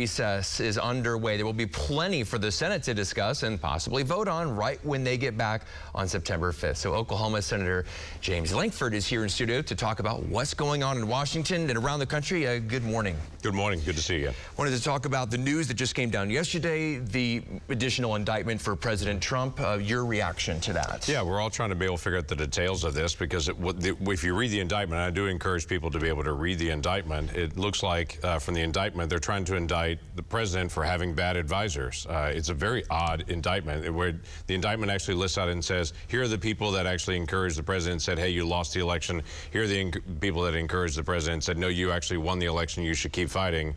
Recess is underway. There will be plenty for the Senate to discuss and possibly vote on right when they get back on September 5th. So Oklahoma Senator James Lankford is here in studio to talk about what's going on in Washington and around the country. Good morning. Good morning. Good to see you. Wanted to talk about the news that just came down yesterday, the additional indictment for President Trump. Your reaction to that? Yeah, we're all trying to be able to figure out the details of this because if you read the indictment, I do encourage people to be able to read the indictment. It looks like from the indictment, they're trying to indict the president for having bad advisors. It's a very odd indictment where the indictment actually lists out and says, here are the people that actually encouraged the president and said, hey, you lost the election. Here are the people that encouraged the president and said, no, you actually won the election. You should keep fighting.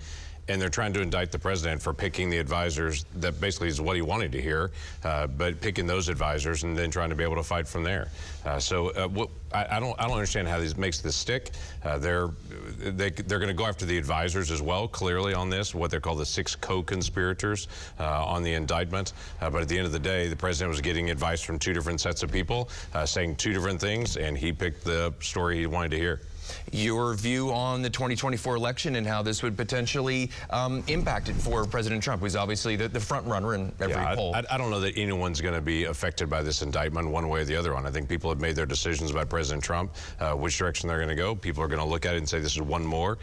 And they're trying to indict the president for picking the advisors that basically is what he wanted to hear, but picking those advisors and then trying to be able to fight from there. I don't understand how this makes this stick. They're going to go after the advisors as well, clearly on this, what they're called the 6 co-conspirators on the indictment. But at the end of the day, the president was getting advice from 2 different sets of people, saying 2 different things, and he picked the story he wanted to hear. Your view on the 2024 election and how this would potentially impact it for President Trump, who's obviously the front runner in every poll. I don't know that anyone's going to be affected by this indictment one way or the other. I think people have made their decisions about President Trump, which direction they're going to go. People are going to look at it and say this is one more.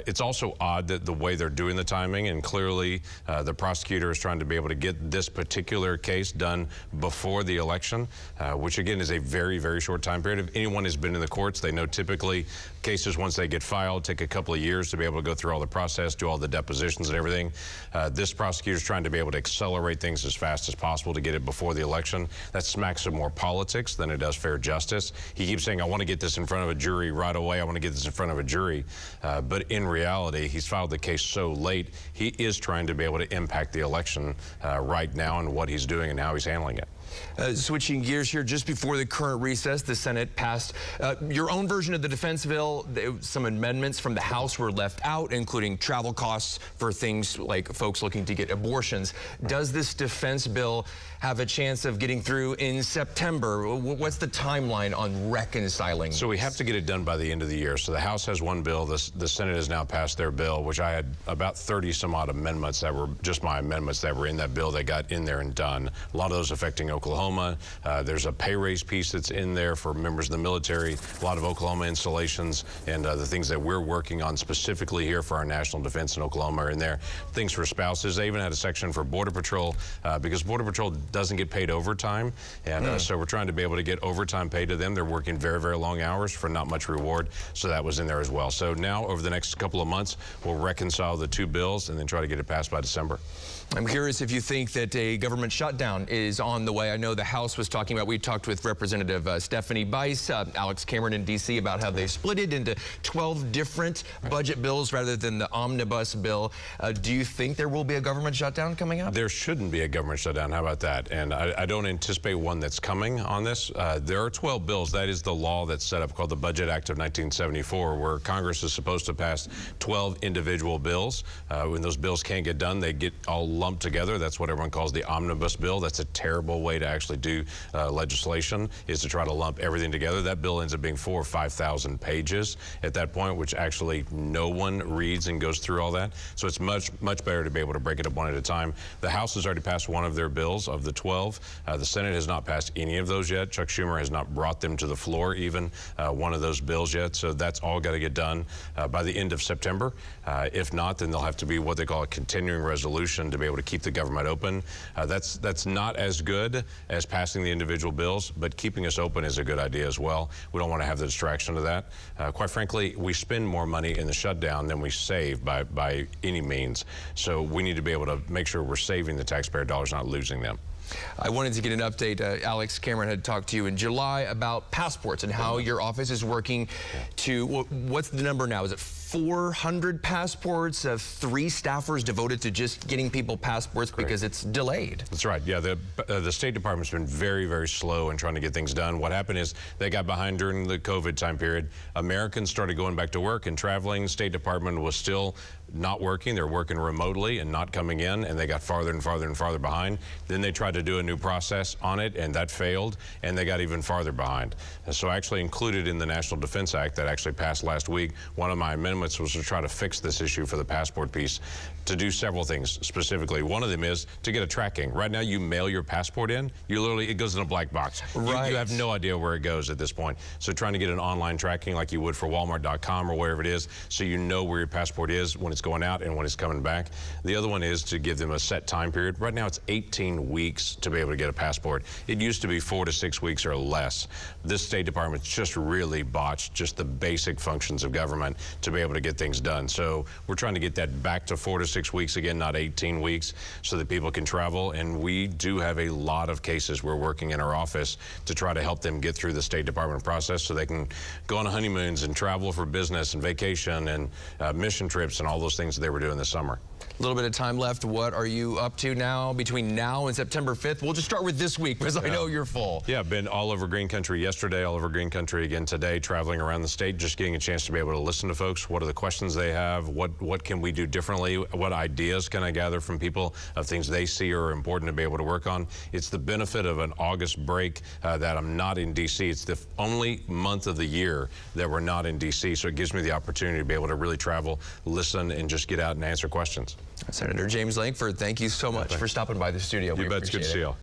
It's also odd that the way they're doing the timing, and clearly the prosecutor is trying to be able to get this particular case done before the election, which again is a very, very short time period. If anyone has been in the courts, they know typically cases, once they get filed, take a couple of years to be able to go through all the process, do all the depositions and everything. This prosecutor is trying to be able to accelerate things as fast as possible to get it before the election. That smacks of more politics than it does fair justice. He keeps saying, I want to get this in front of a jury right away. I want to get this in front of a jury. But in reality, he's filed the case so late, he is trying to be able to impact the election right now and what he's doing and how he's handling it. Switching gears here, just before the current recess, the Senate passed your own version of the defense bill. Some amendments from the House were left out, including travel costs for things like folks looking to get abortions. Does this defense bill have a chance of getting through in September? What's the timeline on reconciling? So we have to get it done by the end of the year. So the House has one bill. The Senate has now passed their bill, which I had about 30 some odd amendments that were just my amendments that were in that bill that got in there and done. A lot of those affecting Oklahoma. There's a pay raise piece that's in there for members of the military, a lot of Oklahoma installations, and the things that we're working on specifically here for our national defense in Oklahoma are in there. Things for spouses. They even had a section for Border Patrol because Border Patrol doesn't get paid overtime, and so we're trying to be able to get overtime paid to them. They're working very, very long hours for not much reward, so that was in there as well. So now, over the next couple of months, we'll reconcile the 2 bills and then try to get it passed by December. I'm curious if you think that a government shutdown is on the way. I know the House was talking about, we talked with Representative Stephanie Bice, Alex Cameron in D.C. about how they split it into 12 different budget bills rather than the omnibus bill. Do you think there will be a government shutdown coming up? There shouldn't be a government shutdown. How about that? And I don't anticipate one that's coming on this. There are 12 bills. That is the law that's set up called the Budget Act of 1974, where Congress is supposed to pass 12 individual bills. When those bills can't get done, they get all lumped together. That's what everyone calls the omnibus bill. That's a terrible way to actually do legislation, is to try to lump everything together. That bill ends up being 4,000 or 5,000 pages at that point, which actually no one reads and goes through all that. So it's much, much better to be able to break it up one at a time. The House has already passed one of their bills of the 12. The Senate has not passed any of those yet. Chuck Schumer has not brought them to the floor, even one of those bills yet. So that's all got to get done by the end of September. If not, then there'll have to be what they call a continuing resolution to be able to keep the government open. That's not as good as passing the individual bills, but keeping us open is a good idea as well. We don't want to have the distraction of that. Quite frankly, we spend more money in the shutdown than we save by any means. So we need to be able to make sure we're saving the taxpayer dollars, not losing them. I wanted to get an update. Alex Cameron had talked to you in July about passports and how your office is working to, what's the number now? Is it 400 passports, 3 staffers devoted to just getting people passports because it's delayed? That's right. Yeah, the State Department's been very, very slow in trying to get things done. What happened is they got behind during the COVID time period. Americans started going back to work and traveling. State Department was still not working. They're working remotely and not coming in, and they got farther and farther and farther behind. Then they tried to do a new process on it, and that failed, and they got even farther behind. And so actually included in the National Defense Act that actually passed last week, one of my amendments was to try to fix this issue for the passport piece, to do several things specifically. One of them is to get a tracking. Right now, you mail your passport in, you literally, it goes in a black box. Right. You have no idea where it goes at this point. So trying to get an online tracking like you would for Walmart.com or wherever it is, so you know where your passport is when it's going out and when it's coming back. The other one is to give them a set time period. Right now, it's 18 weeks to be able to get a passport. It used to be 4 to 6 weeks or less. This State Department's just really botched just the basic functions of government to be able to get things done. So we're trying to get that back to 4 to 6 weeks again, not 18 weeks, so that people can travel. And we do have a lot of cases we're working in our office to try to help them get through the State Department process so they can go on honeymoons and travel for business and vacation and mission trips and all those things that they were doing this summer. A little bit of time left. What are you up to now between now and September 5th? We'll just start with this week because I know you're full. Yeah, I've been all over Green Country yesterday, all over Green Country again today, traveling around the state, just getting a chance to be able to listen to folks. What are the questions they have? What can we do differently? What ideas can I gather from people of things they see are important to be able to work on? It's the benefit of an August break that I'm not in D.C. It's the only month of the year that we're not in D.C., so it gives me the opportunity to be able to really travel, listen, and just get out and answer questions. Senator James Lankford, thank you so much for stopping by the studio. You bet. It's good to see you all.